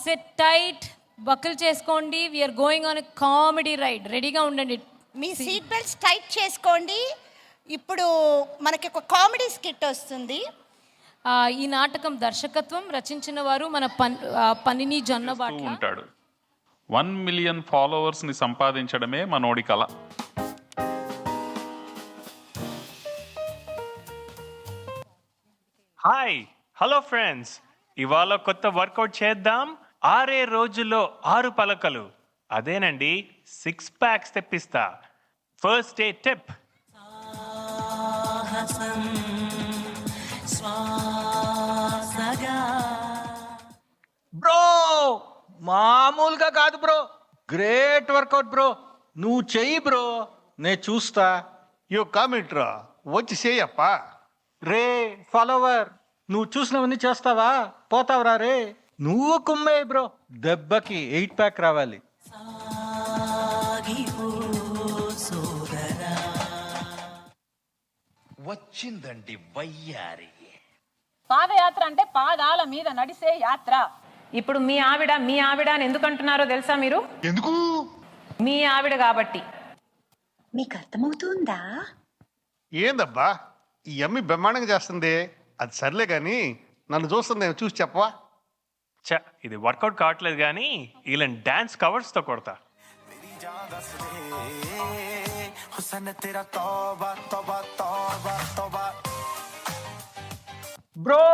SIT tight, buckle చేసుకోండి. We're going on a comedy ride. రెడీగా ఉండండి. మీ సీట్ బెల్ట్స్ టైట్ చేసుకోండి. ఇప్పుడు మనకి ఒక కామెడీ స్కిట్ వస్తుంది. ఈ నాటకం దర్శకత్వం రచించిన వారు మన పనిని జొన్నబాట్ల ఉంటాడు. 1 మిలియన్ ఫాలోవర్స్ ని సంపాదించడమే మనోడి కళ. Hi, hello friends. ఇవాళ కొత్త వర్కౌట్ చేద్దాం. 6 రోజుల్లో 6 పలకలు. అదేనండి 6 ప్యాక్స్ తెప్పిస్తా. First day tip. బ్రో మామూలుగా కాదు బ్రో, గ్రేట్ వర్కౌట్ బ్రో. నువ్వు చెయ్యి బ్రో, నేను చూస్తా. కామెంట్రా వచ్చి చేయప్పా. రే ఫాలోవర్, నువ్వు చూసినవన్నీ చేస్తావా? పోతావురా రే. నువ్వు కుమ్మే బ్రో, దెబ్బకి 8 ప్యాక్ రావాలి. వచ్చిందండి వయ్యారి. పాదయాత్ర అంటే పాదాల మీద నడిసే యాత్ర. ఇప్పుడు మీ ఆవిడ అని ఎందుకు అంటున్నారో తెలుసా మీరు? ఎందుకు? మీ ఆవిడ కాబట్టి. మీకు అర్థమవుతుందా? ఏందబ్బా ఈ అమ్మి బ్రహ్మాండంగా చేస్తుంది. అది సర్లే కానీ నన్ను చూస్తుంది, నేను చూసి చెప్పవా? ఇది వర్కౌట్ కావట్లేదు కానీ ఇలా డాన్స్ కవర్స్ తో కొడతా. బ్రో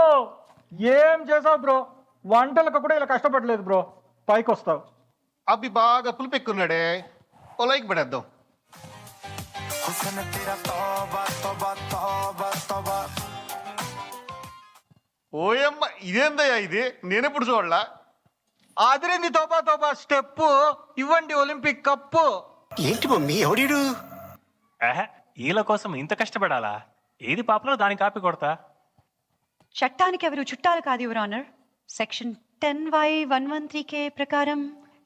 ఏం చేసావు బ్రో? వంటలకు కూడా ఇలా కష్టపడలేదు బ్రో, పైకి వస్తావు. అబ్బి బాగా పులిపెక్కున్నాడే, ఓ లైక్ పడేద్దాం. ఓయమ్మ ఇదేందయ్యా ఇది, నేనెప్పుడు చూడలా. అదిరింది తోబా తోబా స్టెప్. ఇవ్వండి ఒలింపిక్ కప్పు. ఏంటి మమ్మీ ఎవడీడు? వీళ్ళ కోసం ఇంత కష్టపడాలా? ఏది పాపలో దాని కాపీ కొడతా. చట్టానికి ఎవరు చుట్టాలు కాదు యువర్ ఆనర్. సెక్షన్ 10(y)(113) ప్రకారం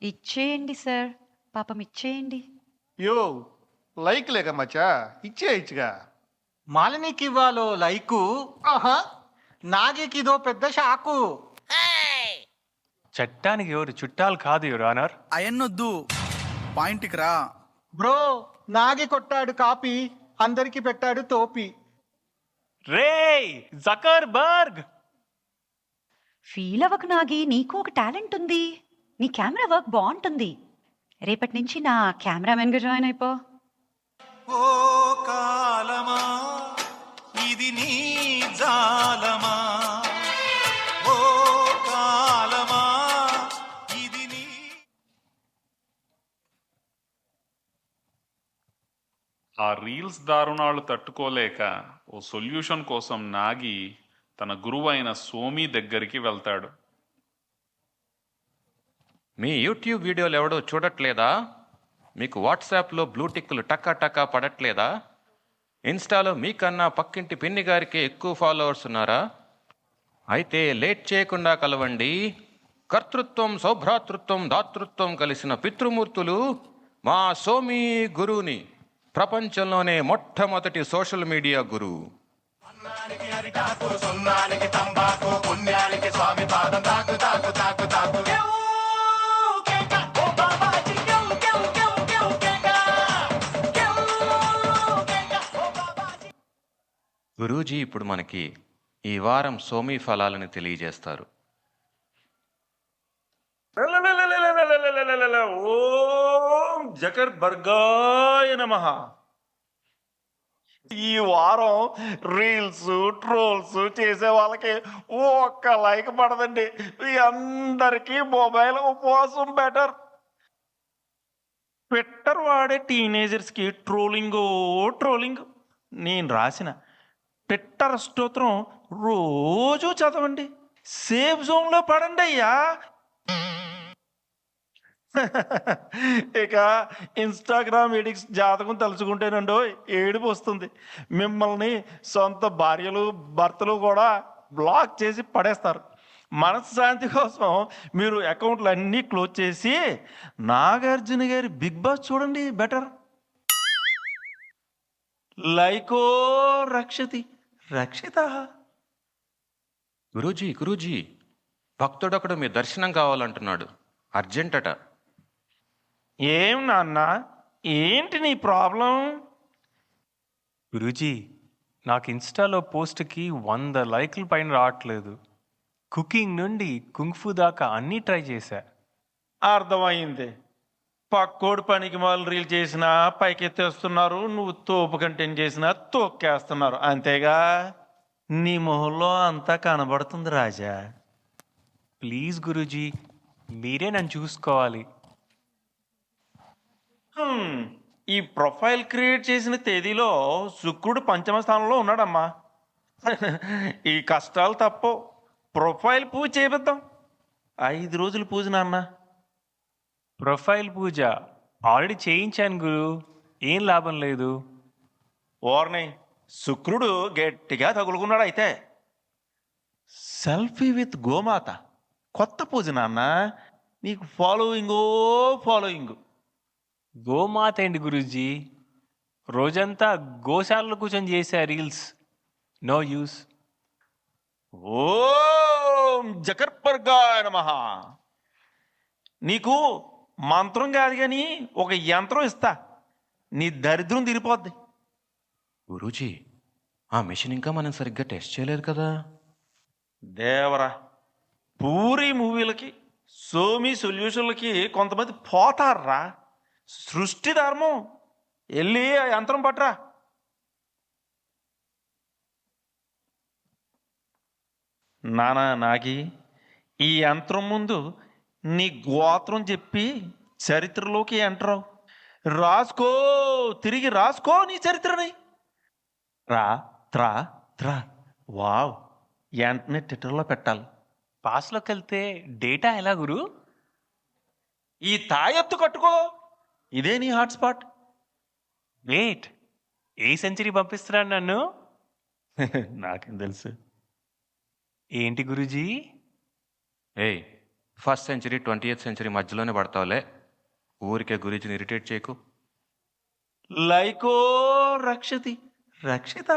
ఇచ్చేయండి సార్, పాపం ఇచ్చేయండి. యో లైక్ లేక మచ్చా, ఇచ్చేయచ్చుగా. మాలినికి ఇవ్వాలో లైకు, ఆహా నాగికి ఇదో పెద్ద షాకు. చట్టానికి ఎవరు చుట్టాలు కాదు యువర్ ఆనర్. అయన్నొద్దు, పాయింట్కి రా. బ్రో నాగి కొట్టాడు కాపీ, అందరికి పెట్టాడు టోపీ. రే జకర్బర్గ్, ఫీల్ అవ్వకు నాగి, నీకు ఒక టాలెంట్ ఉంది. నీ కెమెరా వర్క్ బాగుంటుంది. రేపటి నుంచి నా కెమెరామెన్గా జాయిన్ అయిపో. ఓ కాలమా ఇది నీ జాలమా, ఓ కాలమా ఇది నీ. ఆ రీల్స్ దారుణాలు తట్టుకోలేక ఓ సొల్యూషన్ కోసం నాగి తన గురువైన సోమి దగ్గరికి వెళ్తాడు. మీ యూట్యూబ్ వీడియోలు ఎవడో చూడట్లేదా? మీకు వాట్సాప్లో బ్లూటిక్లు టక్కా టక్కా పడట్లేదా? ఇన్స్టాలో మీకన్నా పక్కింటి పిన్ని గారికి ఎక్కువ ఫాలోవర్స్ ఉన్నారా? అయితే లేట్ చేయకుండా కలవండి. కర్తృత్వం, సౌభ్రాతృత్వం, దాతృత్వం కలిసిన పితృమూర్తులు మా సోమి గురువుని, ప్రపంచంలోనే మొట్టమొదటి సోషల్ మీడియా గురువు. గురూజీ ఇప్పుడు మనకి ఈ వారం సోమి ఫలాలను తెలియజేస్తారు. ఓం జకర్బర్గాయ నమః. ఈ వారం రీల్స్ ట్రోల్స్ చేసే వాళ్ళకి ఒక్క లైక్ పడదండి. ఈ అందరికీ మొబైల్ ఉపవాసం బెటర్. ట్విట్టర్ వాడే టీనేజర్స్కి ట్రోలింగ్. నేను రాసిన ట్విట్టర్ స్తోత్రం రోజు చదవండి. సేఫ్ జోన్లో పడండి అయ్యా. ఇక ఇన్స్టాగ్రామ్ ఎడిక్స్ జాతకం తలుచుకుంటేనండో ఏడుపు వస్తుంది. మిమ్మల్ని సొంత భార్యలు భర్తలు కూడా బ్లాక్ చేసి పడేస్తారు. మనశ్శాంతి కోసం మీరు అకౌంట్లు అన్నీ క్లోజ్ చేసి నాగార్జున గారి బిగ్ బాస్ చూడండి, బెటర్. లైకో రక్షిత. గురూజీ భక్తుడొకడు మీ దర్శనం కావాలంటున్నాడు, అర్జెంట్ అట. ఏం నాన్న, ఏంటి నీ ప్రాబ్లం? గురూజీ, నాకు ఇన్స్టాలో పోస్ట్కి 100 లైక్ల పైన రావట్లేదు. కుకింగ్ నుండి కుంగ్ఫు దాకా అన్నీ ట్రై చేశా. అర్థమైంది. పక్కోడు పనికి మొదలు రీల్ చేసినా పైకెత్తేస్తున్నారు, నువ్వు తోపు కంటెంట్ చేసినా తోక్కేస్తున్నారు, అంతేగా? నీ మొహంలో అంతా కనబడుతుంది రాజా. ప్లీజ్ గురూజీ, మీరే నన్ను చూసుకోవాలి. ఈ ప్రొఫైల్ క్రియేట్ చేసిన తేదీలో శుక్రుడు పంచమ స్థానంలో ఉన్నాడమ్మా. ఈ కష్టాలు తప్ప ప్రొఫైల్ పూజ చేపిద్దాం. 5 రోజులు పూజ నాన్న. ప్రొఫైల్ పూజ ఆల్రెడీ చేయించాను గురు, ఏం లాభం లేదు. ఓర్ని, శుక్రుడు గట్టిగా తగులుకున్నాడు అయితే. సెల్ఫీ విత్ గోమాత, కొత్త పూజ నాన్న. నీకు ఫాలోయింగ్. గోమాత ఏంటి గురూజీ, రోజంతా గోశాలలో కూర్చొని చేసా రీల్స్, నో యూస్. ఓం జకర్పర్గాయ నమః. నీకు మంత్రం కాదు కానీ ఒక యంత్రం ఇస్తా, నీ దరిద్రం తీరిపోద్ది. గురూజీ, ఆ మెషిన్ ఇంకా మనం సరిగ్గా టెస్ట్ చేయలేదు కదా. దేవరా, పూరి మూవీలకి సోమి సొల్యూషన్లకి కొంతమంది పోతారా. సృష్టి ధర్మం, వెళ్ళి ఆ యంత్రం పట్రా. నానా నాగి, ఈ యంత్రం ముందు నీ గోత్రం చెప్పి చరిత్రలోకి ఎంటర్ రాసుకో, తిరిగి రాసుకో నీ చరిత్రని. రా త్రా త్రా. వావ్, వెంటనే ట్విట్టర్లో పెట్టాలి. పాస్లోకి వెళ్తే డేటా ఎలా గురు? ఈ తాయెత్తు కట్టుకో, ఇదే నీ హాట్స్పాట్. వెయిట్, ఏ సెంచరీ పంపిస్తున్నాడు నన్ను? నాకేం తెలుసు. ఏంటి గురూజీ? ఏయ్, 1st సెంచరీ 20th సెంచరీ మధ్యలోనే పడతావులే, ఊరికే గురూజీని ఇరిటేట్ చేయకు. లైకో రక్షతి రక్షిత.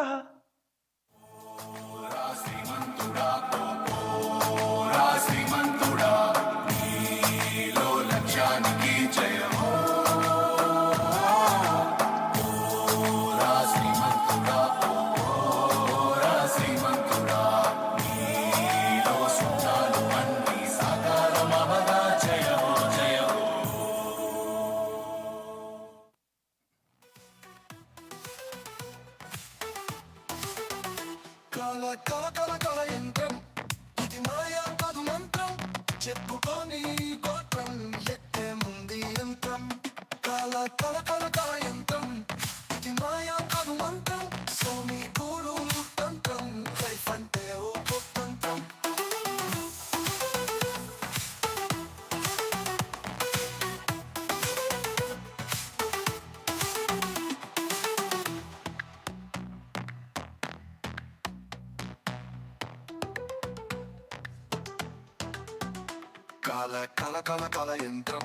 కల యంత్రం,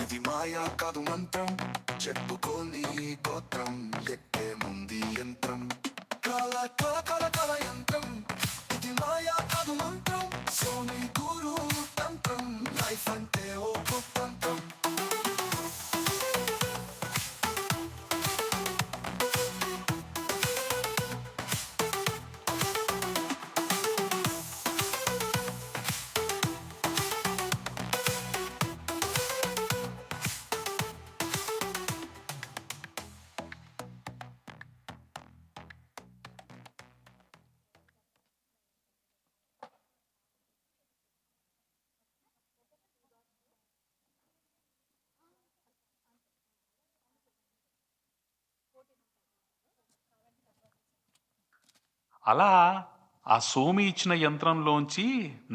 ఇది మాయా కాదు మంత్రం, చెప్పుకోని గోత్రం, ఎక్కే ముందు యంత్రం. కల యంత్రం, ఇది మాయా కాదు మంత్రం, సోని గురు తంత్రం, లైఫ్ అంటే ఓ తంత్రం. అలా ఆ సోమి ఇచ్చిన యంత్రంలోంచి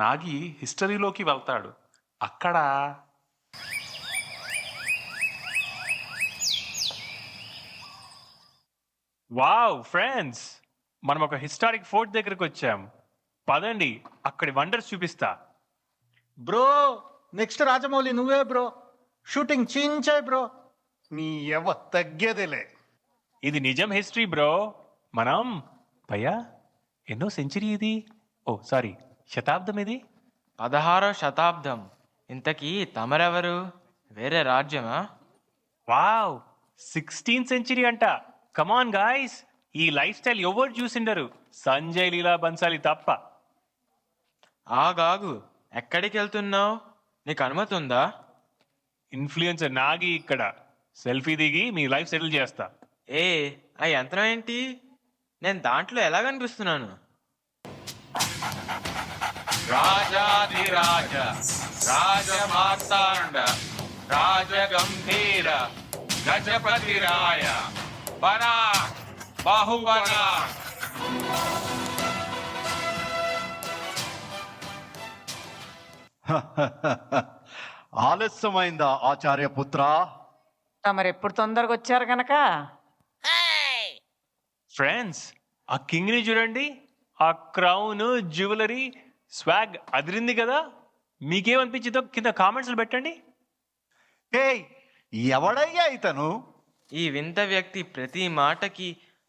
నాగి హిస్టరీలోకి వెళ్తాడు. అక్కడ వావ్ ఫ్రెండ్స్, మనం ఒక హిస్టారిక్ ఫోర్ట్ దగ్గరకు వచ్చాం. పదండి, అక్కడి వండర్స్ చూపిస్తా. బ్రో, నెక్స్ట్ రాజమౌళి నువ్వే బ్రో. Shooting చించాయి bro. నీ ఎవ తగ్గేదేలే. ఇది నిజం హిస్టరీ బ్రో. మనం భయ్యా, ఎన్నో సెంచరీ ఇది? ఓ సారీ, శతాబ్దం ఇది. 16వ శతాబ్దం. ఇంతకీ తమరెవరు? వేరే రాజ్యమా? వావ్, 16th సెంచరీ అంట. కమాన్ గాయ్స్, ఈ లైఫ్ స్టైల్ ఎవరు చూసిండరు? సంజయ్ లీలా బన్సాలి తప్ప. ఆగాగు, ఎక్కడికి వెళ్తున్నావు? నీకు అనుమతి ఉందా? ఇన్ఫ్లుయెన్సర్ నాగి ఇక్కడ. సెల్ఫీ దిగి మీ లైఫ్ సెటిల్ చేస్తా. ఏ, ఆ యంత్రం ఏంటి? నేను దాంట్లో ఎలా కనిపిస్తున్నాను? రాజాధిరాజ రాజమార్తాండ రాజగంభీర గజపతిరాయ బనా బాహుబలా. ఆలస్యమైందా ఆచార్యపుత్ర? తమరెప్పుడు తొందరగా వచ్చారు గనక. ఫ్రెండ్స్, ఆ కింగ్ ని చూడండి. ఆ క్రౌన్, జ్యువెలరీ, స్వాగ్ అదిరింది కదా. మీకేమనిపించిందో కింద కామెంట్స్లో పెట్టండి. ఏయ్, ఎవడయ్యా ఇతను? ఈ వింత వ్యక్తి ప్రతి మాటకి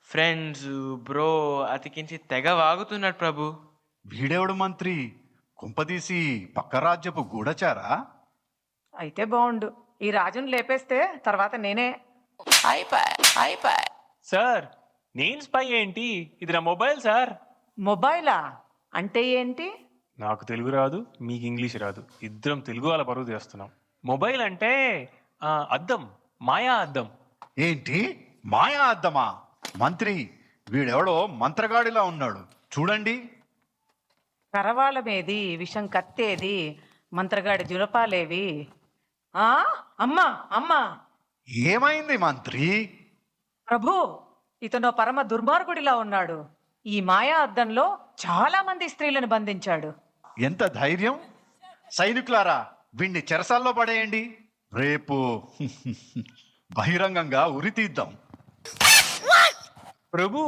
ఫ్రెండ్స్, బ్రో అతికించి తెగ వాగుతున్నాడు ప్రభు. వీడెవడు మంత్రి? కుంపదీసి పక్క రాజ్యపు గూఢచారా? అయితే బాగుండు. ఈ రాజును లేపేస్తే తర్వాత నేనే. సార్, నేను స్పై ఏంటి? ఇది నా మొబైల్ సార్. మొబైలా అంటే ఏంటి? నాకు తెలుగు రాదు, మీకు ఇంగ్లీష్ రాదు. ఇద్దరం తెలుగు వాళ్ళ పరువు చేస్తున్నాం. మొబైల్ అంటే అద్దం, మాయా అద్దం. ఏంటి, మాయా అద్దమా? మంత్రి, వీడెవడో మంత్రగాడిలా ఉన్నాడు చూడండి. కరవాళ్ళమేది, విషం కత్తేది, మంత్రగాడి జులపాలేవి. ఆ అమ్మా అమ్మా, ఏమైంది మంత్రి? ప్రభు, ఇతను పరమ దుర్మార్గుడిలా ఉన్నాడు. ఈ మాయా అద్దంలో చాలా మంది స్త్రీలను బంధించాడు. ఎంత ధైర్యం! సైనికులారా, వీణ్ణి చెరసాల్లో పడేయండి. రేపు బహిరంగంగా ఉరి తీద్దాం. ప్రభు,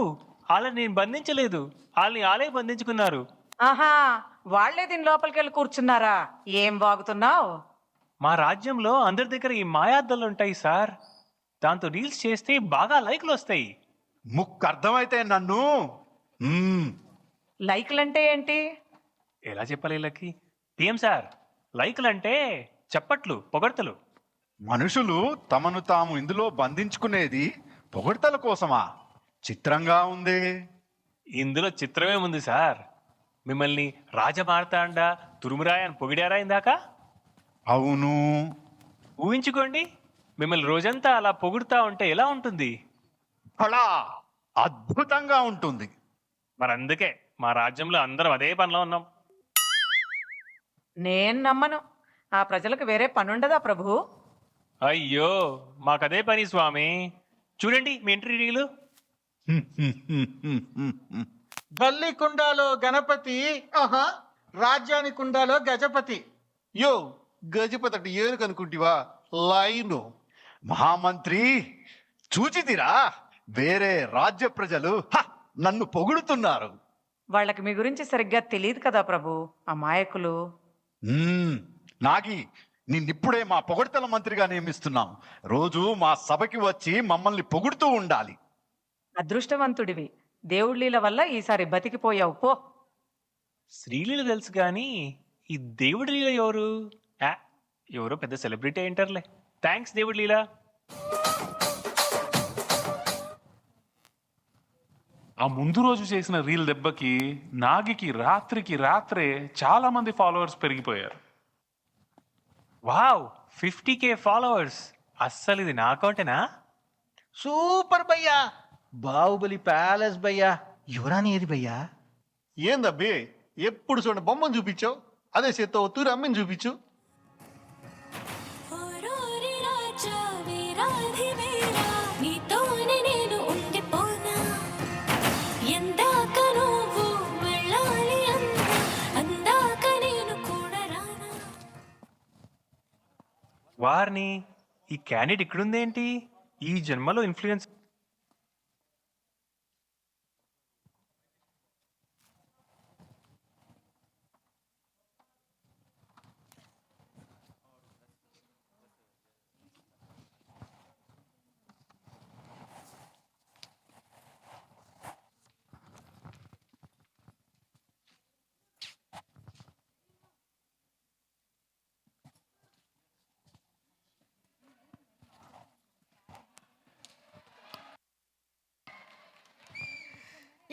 వాళ్ళని నేను బంధించలేదు, వాళ్ళని వాళ్ళే బంధించుకున్నారు. ఆహా, వాళ్లే దీని లోపలికి వెళ్ళి కూర్చున్నారా? ఏం వాగుతున్నావు? మా రాజ్యంలో అందరి దగ్గర ఈ మాయాద్దాలు ఉంటాయి సార్. దాంతో రీల్స్ చేస్తే బాగా లైక్లు వస్తాయి. ముక్కు అర్థమైతే నన్ను లైక్లంటే ఏంటి? ఎలా చెప్పాలి వీళ్ళకి? పిఎం సార్, లైక్లు అంటే చప్పట్లు, పొగడ్తలు. మనుషులు తమను తాము ఇందులో బంధించుకునేది పొగడ్తల కోసమా? చిత్రంగా ఉంది. ఇందులో చిత్రమే ఉంది సార్. మిమ్మల్ని రాజమార్తాండ, తురుమురాయ అని పొగిడారా ఇందాక? అవును. ఊహించుకోండి, మిమ్మల్ని రోజంతా అలా పొగుడుతా ఉంటే ఎలా ఉంటుంది? అలా అద్భుతంగా ఉంటుంది. మరి అందుకే మా రాజ్యంలో అందరం అదే పనిలో ఉన్నాం. నేను నమ్మను. ఆ ప్రజలకు వేరే పనుండదా ప్రభు? అయ్యో, మాకదే పని స్వామి. చూడండి మీ ఎంట్రీ రీలు. గల్లీ కుండాలో గణపతి, రాజ్యాని కుండాలో గజపతి. యో, గజపతి అంటే ఏనుగు అనుకుంటివా? లైను. మహామంత్రి, చూచితిరా, వేరే రాజ్య ప్రజలు నన్ను పొగుడుతున్నారు. వాళ్ళకి మీ గురించి సరిగ్గా తెలియదు కదా ప్రభు, అమాయకులు. నాగి, నిన్నిప్పుడే మా పొగడ్తల మంత్రిగా నియమిస్తున్నాం. రోజు మా సభకి వచ్చి మమ్మల్ని పొగుడుతూ ఉండాలి. అదృష్టవంతుడివి. దేవుళ్ళ వల్ల ఈసారి బతికిపోయావు పో. శ్రీలీల తెలుసు కానీ ఈ దేవుడి లీల ఎవరు? ఎవరో పెద్ద సెలబ్రిటీ ఏంటర్లే. థ్యాంక్స్ దేవుడి లీల. ఆ ముందు రోజు చేసిన రీల్ దెబ్బకి నాగికి రాత్రికి రాత్రే చాలా మంది ఫాలోవర్స్ పెరిగిపోయారు. Wow, 50K followers. అస్సలు ఇది నా అకౌంటేనా? సూపర్ భయ్యా, బాహుబలి ప్యాలెస్ భయ్యా. యువరాని ఏది భయ్యా? ఏందబ్బి, ఎప్పుడు చూడండి బొమ్మను చూపించావు, అదే చేత్తో తూరి అమ్మని చూపించు. వారిని, ఈ క్యాండిడేట్ ఇక్కడుందేంటి? ఈ జన్మలో ఇన్ఫ్లుయెన్స్.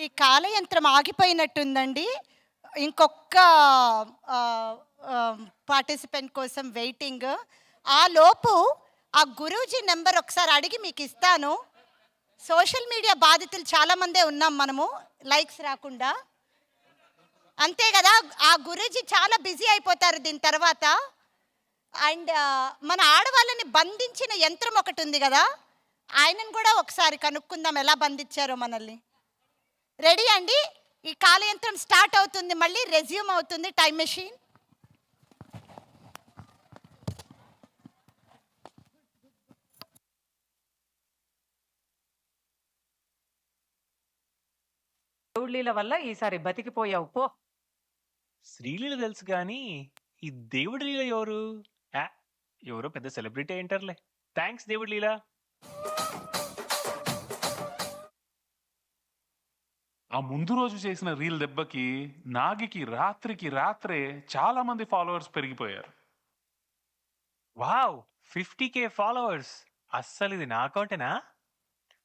ఈ కాలయంత్రం ఆగిపోయినట్టుందండి. ఇంకొక పార్టిసిపెంట్ కోసం వెయిటింగ్. ఆ లోపు ఆ గురూజీ నెంబర్ ఒకసారి అడిగి మీకు ఇస్తాను. సోషల్ మీడియా బాధితులు చాలామందే ఉన్నాం మనము, లైక్స్ రాకుండా. అంతే కదా, ఆ గురూజీ చాలా బిజీ అయిపోతారు దీని తర్వాత. అండ్ మన ఆడవాళ్ళని బంధించిన యంత్రం ఒకటి ఉంది కదా, ఆయనను కూడా ఒకసారి కనుక్కుందాం ఎలా బంధించారో మనల్ని. రెడీ అండి? ఈ కాలయంత్రం స్టార్ట్ అవుతుంది, మళ్ళీ రెజ్యూమ్ అవుతుంది టైం మెషిన్. దేవుడి లీల వల్ల ఈసారి బతికిపోయావు పో. శ్రీలీల తెలుసు కానీ ఈ దేవుడి లీల ఎవరు? ఆ, ఎవరో పెద్ద సెలబ్రిటీ ఏంటర్లే. థ్యాంక్స్ దేవుడి లీల. ఆ ముందు రోజు చేసిన రీల్ దెబ్బకి నాగికి రాత్రికి రాత్రే చాలా మంది ఫాలోవర్స్ పెరిగిపోయారు. Wow, 50K followers. అస్సలు ఇది నా అకౌంటేనా?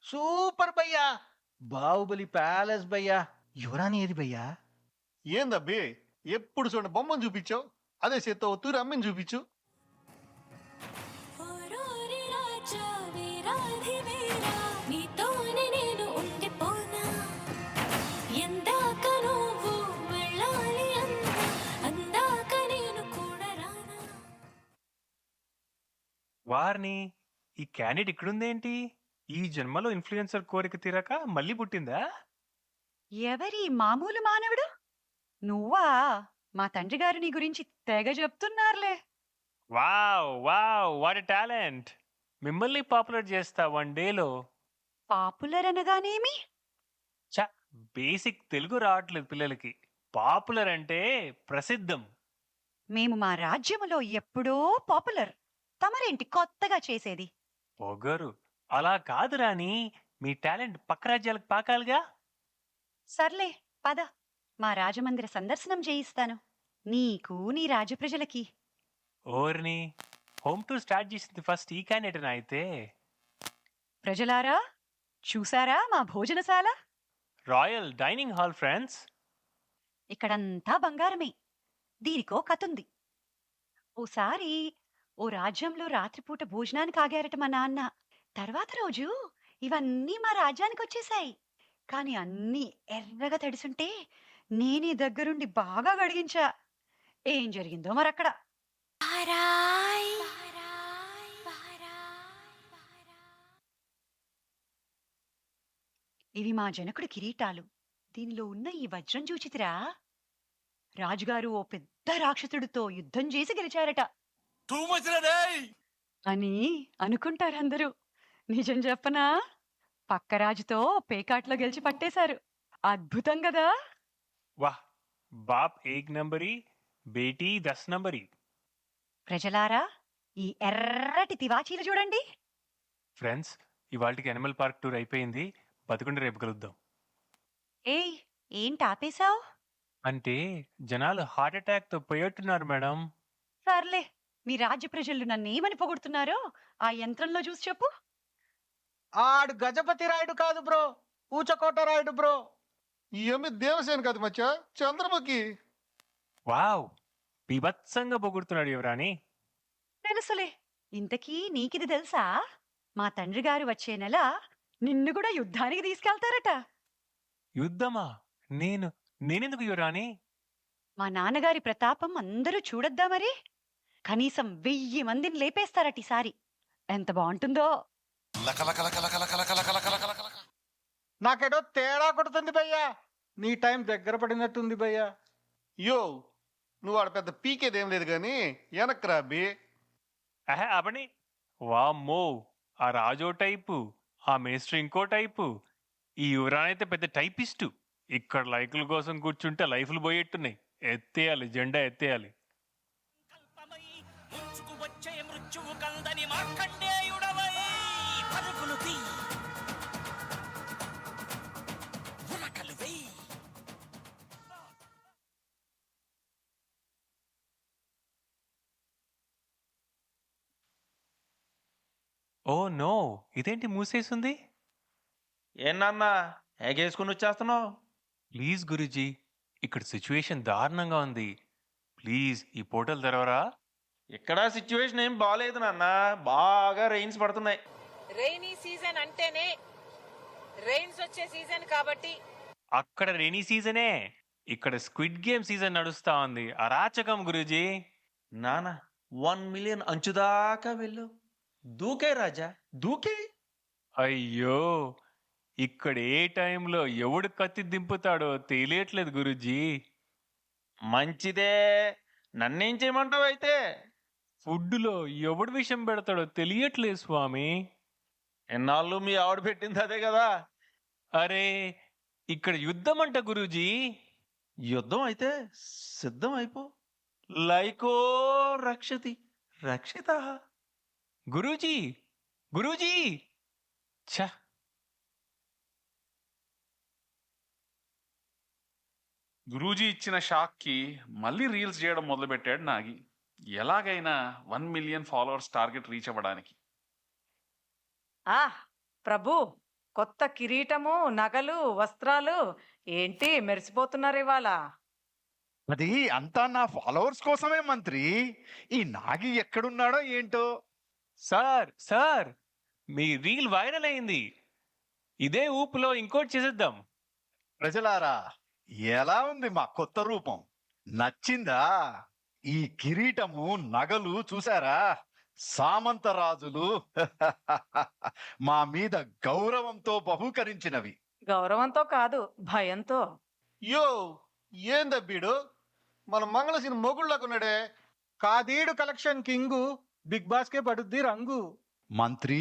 సూపర్ భయ్యా, బాహుబలి ప్యాలెస్ భయ్యా. యువరాణి ఏది భయ్యా? ఏందబ్బి ఎప్పుడు చూడండి బొమ్మను చూపించావు, అదే చేత్తో తూరి అమ్మని చూపించు. వారిని ఈ క్యాండిడేట్ ఇక్కడుందేంటి? ఈ జన్మలో ఇన్ఫ్లుయెన్సర్ కోరిక తీరాక మళ్ళీ పుట్టిందా? ఎవరి మామూలు మానవుడు? నువ్వా? మా తండ్రి గారు నీ గురించి తెగ చెప్తున్నారులే. Wow wow, what a talent. మిమ్మల్ని పాపులర్ చేస్తా 1 డేలో. పాపులర్ అనగానేమి? చ, బేసిక్ తెలుగు రావట్లేదు పిల్లలకి. పాపులర్ అంటే ప్రసిద్ధం. మేము మా రాజ్యములో ఎప్పుడో పాపులర్. తమరేంటి కొత్తగా చేసేది? పొగరు అలా కాదు రాని, మీ టాలెంట్ పక్క రాజ్యాలకు పాకాలిగా. సర్లే పద, మా రాజమందిర సందర్శనం చేయిస్తాను నీకు నీ రాజప్రజలకి. ఓర్ని, హోమ్ టూర్ స్టార్ట్ చేసింది ఫస్ట్ ఈ క్యాండిడేట్ అయితే. ప్రజలారా, చూసారా మా భోజనశాల? Royal dining hall friends. ఇక్కడంతా బంగారమే. దీనికో కథుంది. ఓసారి ఓ రాజ్యంలో రాత్రిపూట భోజనానికి ఆగారట మా నాన్న. తర్వాత రోజు ఇవన్నీ మా రాజ్యానికి వచ్చేసాయి. కాని అన్నీ ఎర్రగా తడిసుంటే నేనే దగ్గరుండి బాగా గడిగించా. ఏం జరిగిందో మరక్కడ. ఇవి మా జనకుడి కిరీటాలు. దీనిలో ఉన్న ఈ వజ్రం చూచితిరా? రాజుగారు ఓ పెద్ద రాక్షసుడితో యుద్ధం చేసి గెలిచారట అని అనుకుంటారందరూ. నిజం చెప్పనా? పక్క రాజుతో పేకాట్లో గెలిచి పట్టేశారు. అద్భుతం కదా? వాహ్, బాప్ 1 నంబరీ, బేటీ 10 నంబరీ. ప్రజలారా, ఈ ఎర్రటి తివాచీలు చూడండి. ఫ్రెండ్స్, ఇవాళకి అనిమల్ పార్క్ టూర్ అయిపోయింది. బతుకుండి రేపు కలుద్దాం. ఏయ్, ఏంటి ఆపేశావు? అంటే జనాలు హార్ట్ అటాక్ తో పోయేట్టున్నారు మేడం. సర్లే, మీ రాజ్య ప్రజలు నన్నేమని పొగుడుతున్నారో ఆ యంత్రంలో చూసి చెప్పు. ఆడు గజపతి రాయుడు కాదు బ్రో, ఊచకోట రాయుడు బ్రో. ఈ అమ్మి దేవసేన కాదు మచ్చా, చంద్రముఖి. వావ్, బీభత్సంగా పొగుడుతున్నాడు యువరాణి. తెలుసులే. ఇంతకీ నీకిది తెలుసా? మా తండ్రి గారు వచ్చే నెల నిన్ను కూడా యుద్ధానికి తీసుకెళ్తారట. యుద్ధమా? నేనెందుకు యువరాణి? మా నాన్నగారి ప్రతాపం అందరూ చూడొద్దా మరి? కనీసం 1000 మందిని లేపేస్తారట ఈసారి. ఎంత బాగుంటుందో. నాకేటో తేడా కొడుతుంది భయ్యా. నీ టైం దగ్గర పడినట్టుంది భయ్యా. యో, నువ్వు ఆడ పెద్ద పీకేదేం లేదు కానీ వెనక్కి రా అబ్బి. అహే అవని, వామ్మో, ఆ రాజో టైపు, ఆ మేస్టర్ ఇంకో టైపు, ఈ యువరాణి అయితే పెద్ద టైపిస్టు. ఇక్కడ లైకుల కోసం కూర్చుంటే లైఫ్లు పోయేట్టున్నాయి. ఎత్తేయాలి, జెండా ఎత్తేయాలి. ఓ నో, ఇదేంటి మూసేసింది? ఏనన్నా ఎగేసుకుని వచ్చేస్తున్నావు? ప్లీజ్ గురుజీ, ఇక్కడ సిచ్యువేషన్ దారుణంగా ఉంది. ప్లీజ్ ఈ పోర్టల్ తెరవరా? ఇక్కడ సిచ్యువేషన్ ఏం బాగాలేదు నాన్న, బాగా రెయిన్స్ పడుతున్నాయి. రైనీ సీజన్ అంటేనే రైన్స్ వచ్చే సీజన్ కాబట్టి అక్కడ రెనీ సీజనే, ఇక్కడ స్క్విడ్ గేమ్ సీజన్ నడుస్తా ఉంది. అరాచకం గురుజీ. నాన్న 1 మిలియన్ అంచుదాకా వెళ్ళు, దూకే రాజా దూకే. అయ్యో, ఇక్కడ ఏ టైంలో ఎవడు కత్తి దింపుతాడో తెలియట్లేదు గురుజీ. మంచిదే, నన్నేం చేయమంటావు అయితే? ఫుడ్లో ఎవడు విషం పెడతాడో తెలియట్లేదు స్వామి. ఎన్నాళ్ళు మీ ఆవిడ పెట్టింది అదే కదా. అరే, ఇక్కడ యుద్ధం అంట గురూజీ. యుద్ధం అయితే సిద్ధం అయిపో. లైకో రక్షతి రక్షిత. గురూజీ, గురూజీ. ఛ, గురూజీ ఇచ్చిన షాక్కి మళ్ళీ రీల్స్ చేయడం మొదలుపెట్టాడు నాగి. ఎలాగైనా 1 మిలియన్ ఫాలోవర్స్ టార్గెట్ రీచ్ అవ్వడానికి. ప్రభు, కొత్త కిరీటము, నగలు, వస్త్రాలు ఏంటి మెరిసిపోతున్నారు ఇవాళ? అది అంతా నా ఫాలోవర్స్ కోసమే మంత్రి. ఈ నాగి ఎక్కడున్నాడో ఏంటో. సార్ సార్, మీ రీల్ వైరల్ అయింది. ఇదే ఊపులో ఇంకోటి చేసేద్దాం. ప్రజలారా, ఎలా ఉంది మా కొత్త రూపం? నచ్చిందా? ఈ కిరీటము, నగలు చూసారా? సామంత రాజులు మా మీద గౌరవంతో బహూకరించినవి. గౌరవంతో కాదు, భయంతో. యో ఏందబ్బీడు, మన మంగళసిన మొగుళ్ళకున్నాడే. కాదీడు కలెక్షన్ కింగు, బిగ్ బాస్ కే పడుద్ది రంగు. మంత్రి,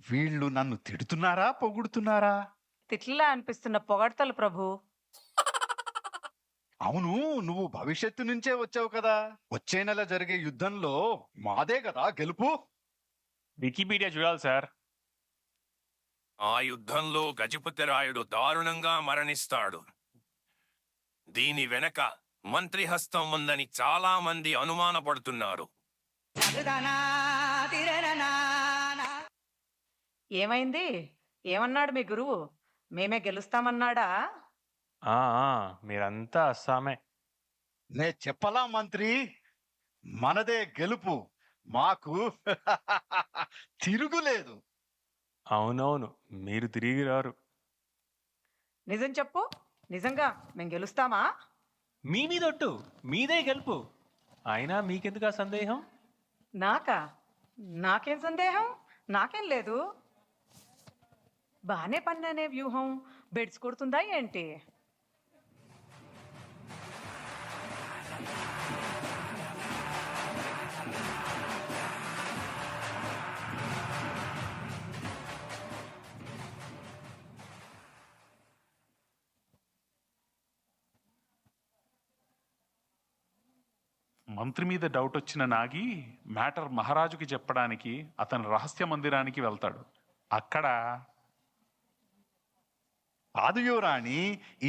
వీళ్ళు నన్ను తిడుతున్నారా పొగుడుతున్నారా? తిట్లా అనిపిస్తున్న పొగడ్తలు ప్రభు. అవును, నువ్వు భవిష్యత్తు నుంచే వచ్చావు కదా. వచ్చే నెల జరిగే యుద్ధంలో మాదే కదా గెలుపు. వికీపీడియా చూడాలి సార్. ఆ యుద్ధంలో గజపతి రాయుడు దారుణంగా మరణిస్తాడు. దీని వెనక మంత్రి హస్తం ఉందని చాలా మంది అనుమానపడుతున్నారు. ఏమైంది? ఏమన్నాడు మీ గురువు? మేమే గెలుస్తామన్నాడా? మీరంతా అస్సామే. నే చెప్పలా మంత్రి, మనదే గెలుపు, మాకు తిరుగులేదు. అవునవును, మీరు తిరిగి రారు. నిజం చెప్పు, నిజంగా మేం గెలుస్తామా? మీ మీదొట్టు, మీదే గెలుపు. అయినా మీకెందుకు ఆ సందేహం? నాకేం సందేహం? నాకేం లేదు. బానే పన్ననే వ్యూహం బెడ్స్ కొడుతుందా ఏంటి? మంత్రి మీద డౌట్ వచ్చిన నాగి మ్యాటర్ మహారాజుకి చెప్పడానికి అతని రహస్య మందిరానికి వెళ్తాడు. అక్కడ ఆదియోరాణి,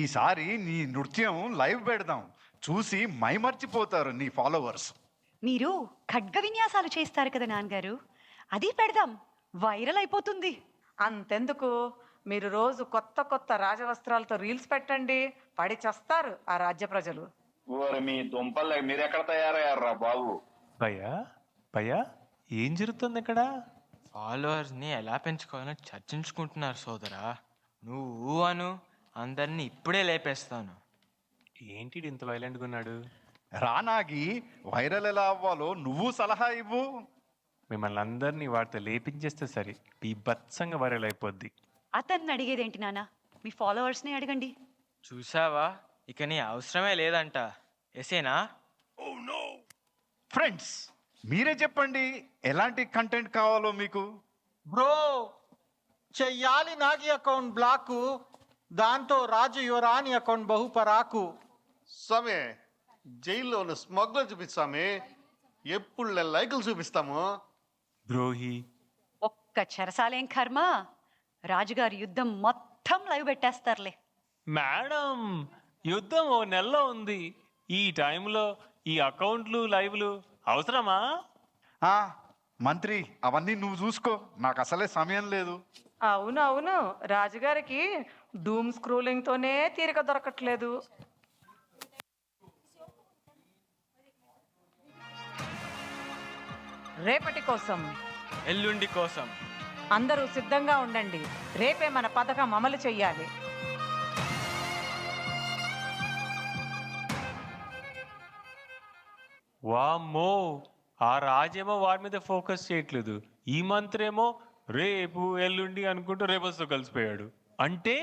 ఈసారి నీ నృత్యం లైవ్ పెడదాం, చూసి మైమర్చిపోతారు నీ ఫాలోవర్స్. మీరు ఖడ్గ విన్యాసాలు చేస్తారు కదా నాన్నగారు, అది పెడదాం, వైరల్ అయిపోతుంది. అంతెందుకు, మీరు రోజు కొత్త కొత్త రాజవస్త్రాలతో రీల్స్ పెట్టండి, పడి చస్తారు ఆ రాజ్య ప్రజలు. మీ దుంపలు మీరెక్కడ తయారయ్యారా బాబు? భయ్యా భయ్యా, ఏం జరుగుతుంది ఇక్కడ? ఫాలోవర్స్ని ఎలా పెంచుకోవాలని చర్చించుకుంటున్నారు సోదరా. నువ్వు అను, అందరినీ ఇప్పుడే లేపేస్తాను. ఏంటి ఇంత వైలెంట్గా ఉన్నాడు? రానాగి, వైరల్ ఎలా అవ్వాలో నువ్వు సలహా ఇవ్వు. మిమ్మల్ని అందరినీ వాటితో లేపించేస్తే సరే, బీభత్సంగా వైరల్ అయిపోద్ది. అతన్ని అడిగేదేంటి నాన్న, మీ ఫాలోవర్స్ని అడగండి. చూసావా, ఇక నీ అవసరమే లేదంట. ఎసేనా? ఫ్రెండ్స్, మీరే చెప్పండి, ఎలాంటి కంటెంట్ కావాలో మీకు. బ్రో, చెయ్యాలి నాగి అకౌంట్ బ్లాకు, దాంతో రాజు యువరాణి అకౌంట్ బహుపరాకు. స్వామి, జైల్లో ఉన్న స్మగ్లర్ చూపిస్తామి, ఎప్పుడు లైకులు చూపిస్తాము. ద్రోహి, ఒక్క చెరసాలేం కర్మ, రాజుగారి యుద్ధం మొత్తం లైవ్ పెట్టేస్తారులే. మేడం, యుద్ధం ఓ నెలలో ఉంది. ఈ టైంలో ఈ అకౌంట్లు లైవ్లు అవసరమా? మంత్రి, అవన్నీ నువ్వు చూసుకో, నాకు అసలే సమయం లేదు. అవును అవును, రాజుగారికి డూమ్ స్క్రోలింగ్ తోనే తీరిక దొరకట్లేదు. రేపటి కోసం, ఎల్లుండి కోసం. అందరూ సిద్ధంగా ఉండండి. రేపే మన పథకం అమలు చెయ్యాలి. వామ్మో, ఆ రాజేమో వారి మీద ఫోకస్ చేయట్లేదు, ఈ మంత్రేమో రేపు ఎల్లుండి అనుకుంటూ రేపస్తో కలిసిపోయాడు. అంటే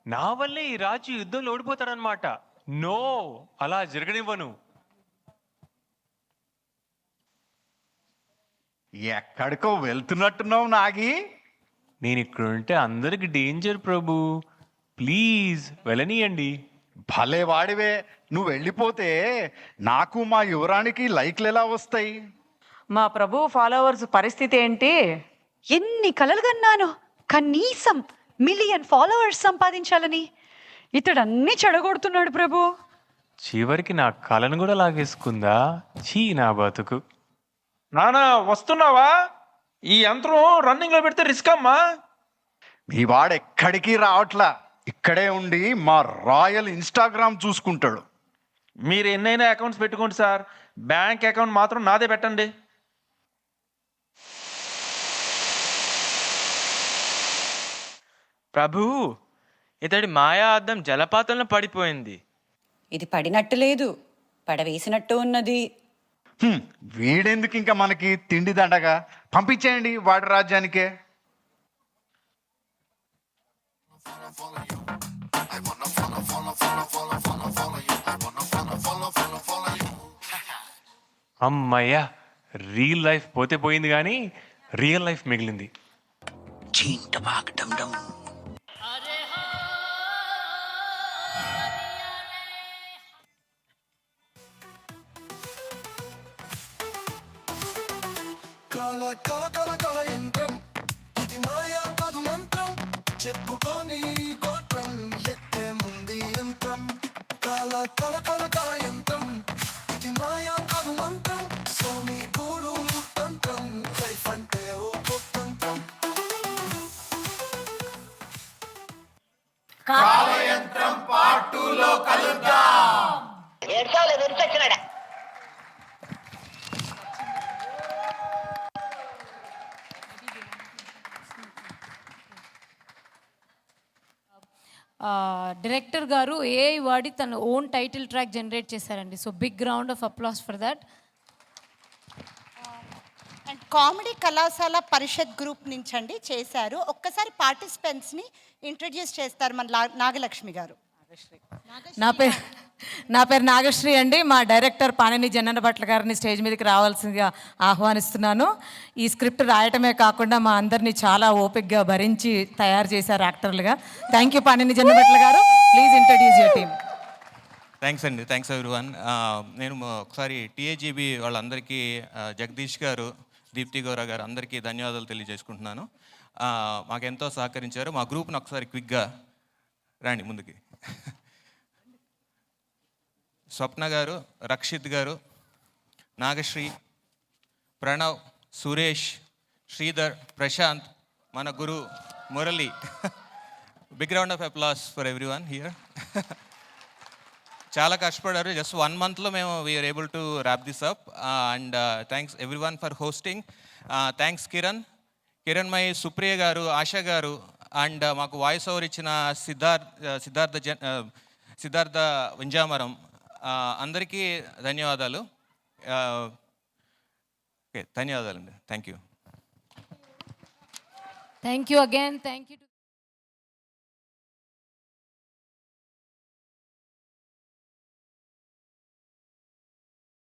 నా వల్లే ఈ రాజు యుద్ధంలో ఓడిపోతాడనమాట. నో, అలా జరగనివ్వను. ఎక్కడికో వెళ్తున్నట్టున్నావు నాగి. నేను ఇక్కడ ఉంటే అందరికి డేంజర్ ప్రభు, ప్లీజ్ వెళ్ళనీయండి. భలే వాడివే. నువ్వు వెళ్ళిపోతే నాకు మా యువరానికి లైక్లు ఎలా వస్తాయి? మా ప్రభు ఫాలోవర్స్ పరిస్థితి ఏంటి? ఎన్ని కలలు కన్నాను, కనీసం 1 మిలియన్ ఫాలోవర్స్ సంపాదించాలని. ఇతడు అన్ని చెడగొడుతున్నాడు ప్రభు. చివరికి నా కళను కూడా లాగేసుకుందా? చీ నా బతుకు. నానా వస్తున్నావా? ఈ యంత్రం రన్నింగ్ లో పెడితే రిస్క్ అమ్మా. మీ వాడు ఎక్కడికి రావట్లా, ఇక్కడే ఉండి మా రాయల్ ఇన్స్టాగ్రామ్ చూసుకుంటాడు. మీరు ఎన్నైనా అకౌంట్స్ పెట్టుకోండి సార్, బ్యాంక్ అకౌంట్ మాత్రం నాదే పెట్టండి. ప్రభు, ఇతడి మాయా అద్దం జలపాతంలో పడిపోయింది. ఇది పడినట్టు లేదు, పడవేసినట్టు ఉన్నది. వీడెందుకు ఇంకా మనకి తిండి దండగా? పంపించేయండి వాడి రాజ్యానికే. అమ్మయ్యా, రియల్ లైఫ్ పోతే పోయింది కానీ రియల్ లైఫ్ మిగిలింది. డైరెక్టర్ గారు ఏఐ వాడి తన ఓన్ టైటిల్ ట్రాక్ జనరేట్ చేశారండి. So big round of applause for that. And comedy కళాశాల పరిషత్ గ్రూప్ నుంచి అండి చేశారు. ఒక్కసారి పార్టిసిపెంట్స్ని ఇంట్రడ్యూస్ చేస్తారు మన నాగలక్ష్మి గారు. నా పేరు నాగశ్రీ అండి. మా డైరెక్టర్ పాణిని జన్నన భట్ల గారిని స్టేజ్ మీదకి రావాల్సిందిగా ఆహ్వానిస్తున్నాను. ఈ స్క్రిప్ట్ రాయటమే కాకుండా మా అందరినీ చాలా ఓపికగా భరించి తయారు చేశారు యాక్టర్లుగా. థ్యాంక్ యూ పాణిని జన్నన భట్ల గారు. Please introduce your team. Thanks అండి, థ్యాంక్స్ ఎవ్రీవన్. నేను ఒకసారి టీఏజీబీ వాళ్ళందరికీ, జగదీష్ గారు, దీప్తి గౌర గారు అందరికీ ధన్యవాదాలు తెలియజేసుకుంటున్నాను. మాకెంతో సహకరించారు. మా గ్రూప్ని ఒకసారి క్విక్గా రండి ముందుకి. స్వప్న గారు, రక్షిత్ గారు, నాగశ్రీ, ప్రణవ్, సురేష్, శ్రీధర్, ప్రశాంత్, మన గురు Murali. Big round of applause for everyone here. చాలా కష్టపడారు. జస్ట్ 1 monthలో మేము we're able to wrap this up. And thanks everyone for hosting. Thanks Kiranmai, Supriya garu, Asha గారు, అండ్ మాకు వాయిస్ ఓవర్ ఇచ్చిన సిద్ధార్థ వింజామరం. అందరికీ ధన్యవాదాలు. ఓకే, ధన్యవాదాలండి. Thank you. Thank you again. Thank you.